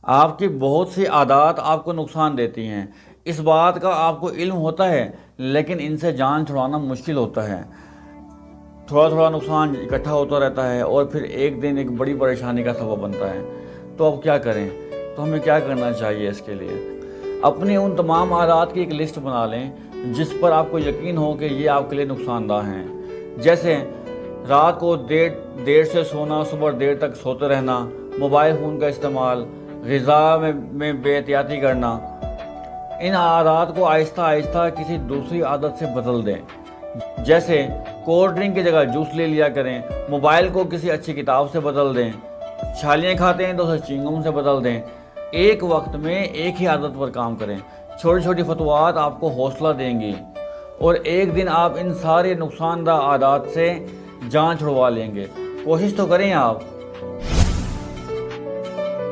آپ کی بہت سی عادات آپ کو نقصان دیتی ہیں، اس بات کا آپ کو علم ہوتا ہے، لیکن ان سے جان چھڑانا مشکل ہوتا ہے۔ تھوڑا تھوڑا نقصان اکٹھا ہوتا رہتا ہے اور پھر ایک دن ایک بڑی پریشانی کا سبب بنتا ہے۔ تو اب کیا کریں؟ تو ہمیں کیا کرنا چاہیے اس کے لیے؟ اپنی ان تمام عادات کی ایک لسٹ بنا لیں جس پر آپ کو یقین ہو کہ یہ آپ کے لیے نقصان دہ ہیں، جیسے رات کو دیر سے سونا، صبح دیر تک سوتے رہنا، موبائل فون کا استعمال، غذا میں بے احتیاطی کرنا۔ ان عادات کو آہستہ آہستہ کسی دوسری عادت سے بدل دیں، جیسے کولڈ ڈرنک کی جگہ جوس لے لیا کریں، موبائل کو کسی اچھی کتاب سے بدل دیں، چھالیاں کھاتے ہیں تو اسے چنگم سے بدل دیں۔ ایک وقت میں ایک ہی عادت پر کام کریں۔ چھوٹی چھوٹی خطوات آپ کو حوصلہ دیں گی اور ایک دن آپ ان سارے نقصان دہ عادات سے جان چھڑوا لیں گے۔ کوشش تو کریں آپ۔